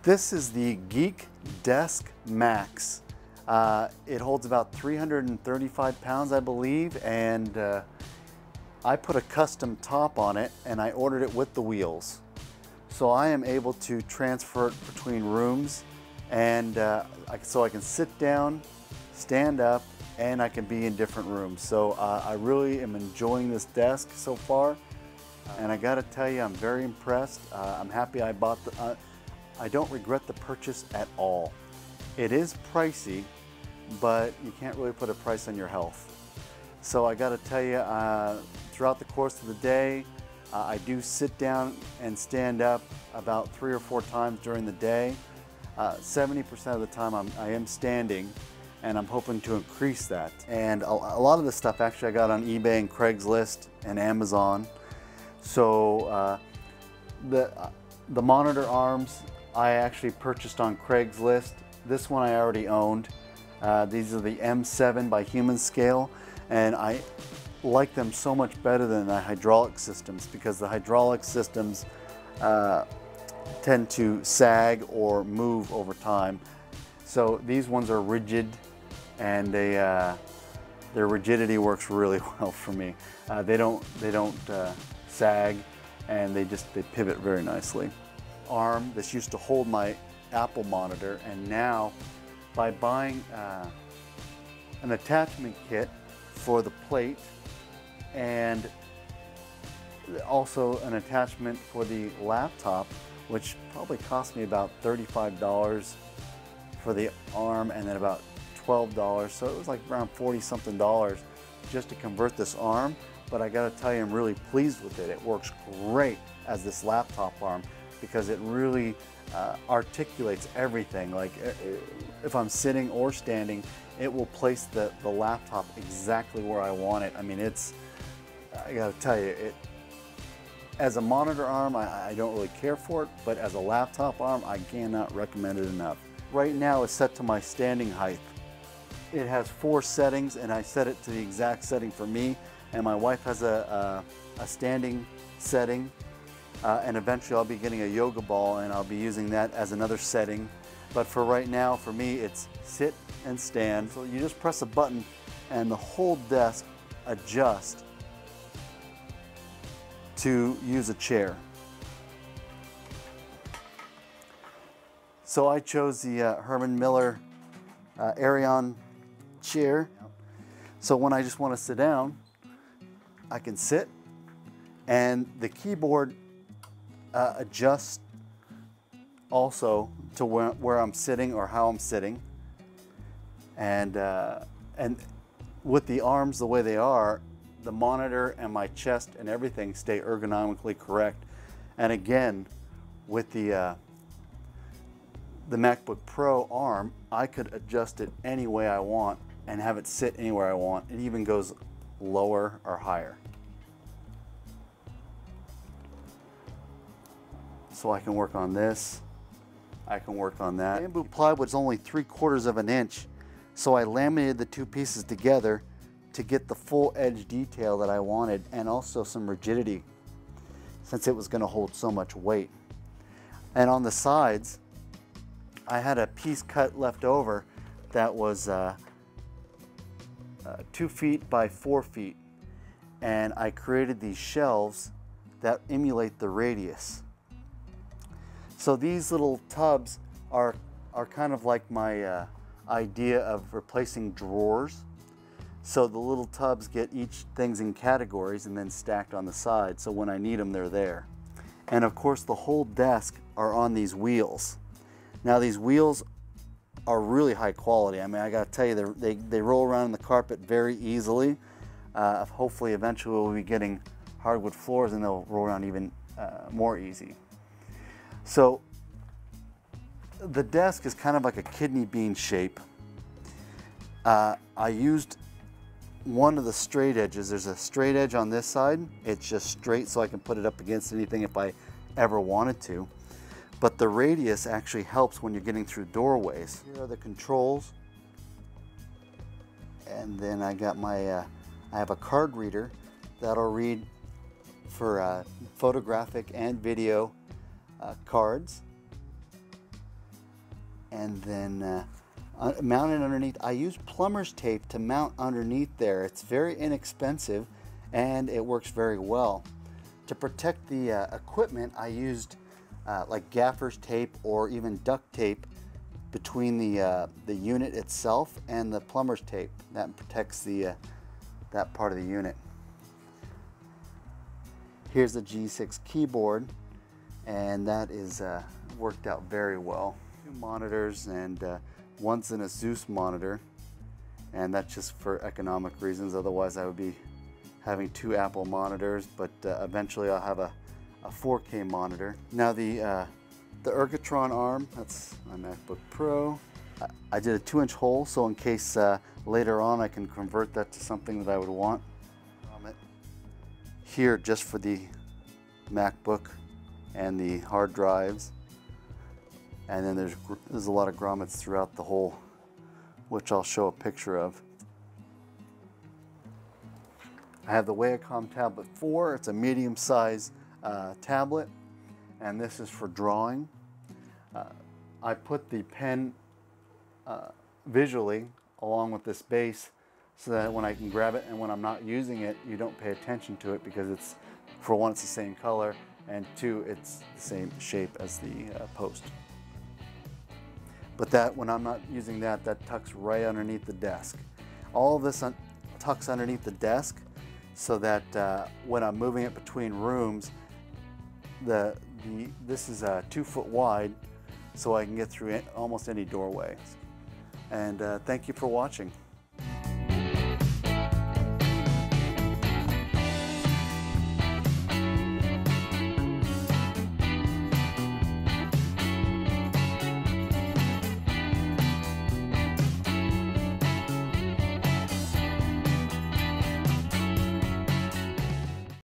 This is the GeekDesk MAX. It holds about 335 pounds, I believe, and I put a custom top on it and I ordered it with the wheels. So I am able to transfer it between rooms, and so I can sit down, stand up, and I can be in different rooms. So I really am enjoying this desk so far, and I gotta tell you, I'm very impressed. I'm happy I bought I don't regret the purchase at all. It is pricey, but you can't really put a price on your health. So I gotta tell you, throughout the course of the day, I do sit down and stand up about 3 or 4 times during the day. 70% of the time I am standing, and I'm hoping to increase that. And a lot of this stuff actually I got on eBay and Craigslist and Amazon. So the monitor arms I actually purchased on Craigslist. This one I already owned. These are the M7 by Human Scale, and I like them so much better than the hydraulic systems, because the hydraulic systems tend to sag or move over time. So these ones are rigid, and their rigidity works really well for me. They don't sag, and they pivot very nicely. Arm, this used to hold my Apple monitor, and now by buying an attachment kit for the plate and also an attachment for the laptop, which probably cost me about $35 for the arm and then about $12, so it was like around 40 something dollars just to convert this arm. But I gotta tell you, I'm really pleased with it. It works great as this laptop arm, because it really articulates everything. Like if I'm sitting or standing, it will place the laptop exactly where I want it. I mean, I gotta tell you, as a monitor arm, I don't really care for it, but as a laptop arm, I cannot recommend it enough. Right now it's set to my standing height. It has 4 settings, and I set it to the exact setting for me, and my wife has a standing setting. And eventually I'll be getting a yoga ball, and I'll be using that as another setting. But for right now, for me, it's sit and stand. So you just press a button and the whole desk adjusts to use a chair. So I chose the Herman Miller Arion chair. So when I just want to sit down, I can sit, and the keyboard adjust also to where I'm sitting or how I'm sitting, and with the arms the way they are, the monitor and my chest and everything stay ergonomically correct. And again, with the MacBook Pro arm, I could adjust it any way I want and have it sit anywhere I want. It even goes lower or higher. So I can work on this, I can work on that. Bamboo plywood's only 3/4 of an inch, so I laminated the 2 pieces together to get the full edge detail that I wanted, and also some rigidity, since it was going to hold so much weight. And on the sides, I had a piece cut left over that was 2 feet by 4 feet, and I created these shelves that emulate the radius. So these little tubs are kind of like my idea of replacing drawers. So the little tubs get each things in categories and then stacked on the side, so when I need them, they're there. And of course the whole desk are on these wheels. Now these wheels are really high quality. I mean, I gotta tell you, they roll around in the carpet very easily. Hopefully eventually we'll be getting hardwood floors, and they'll roll around even more easy. So the desk is kind of like a kidney bean shape. I used one of the straight edges. There's a straight edge on this side. It's just straight, so I can put it up against anything if I ever wanted to. But the radius actually helps when you're getting through doorways. Here are the controls. And then I got my, I have a card reader that'll read for photographic and video cards. and then mount it underneath. I use plumber's tape to mount underneath there. It's very inexpensive and it works very well. To protect the equipment, I used like gaffer's tape or even duct tape between the unit itself and the plumber's tape. That protects that part of the unit. Here's the G6 keyboard, and that is worked out very well. Two monitors, and one's an Asus monitor, and that's just for economic reasons. Otherwise I would be having two Apple monitors, but eventually I'll have a 4K monitor. Now the Ergotron arm, that's my MacBook Pro. I did a 2-inch hole, so in case later on I can convert that to something that I would want. Here just for the MacBook and the hard drives. And then there's a lot of grommets throughout the hole, which I'll show a picture of. I have the Wacom Tablet 4. It's a medium-sized tablet, and this is for drawing. I put the pen visually along with this base so that when I can grab it and when I'm not using it, you don't pay attention to it, because it's, for one, it's the same color, and two, it's the same shape as the post. But that, when I'm not using that, that tucks right underneath the desk. All of this tucks underneath the desk so that when I'm moving it between rooms, this is 2 foot wide, so I can get through almost any doorway. And thank you for watching.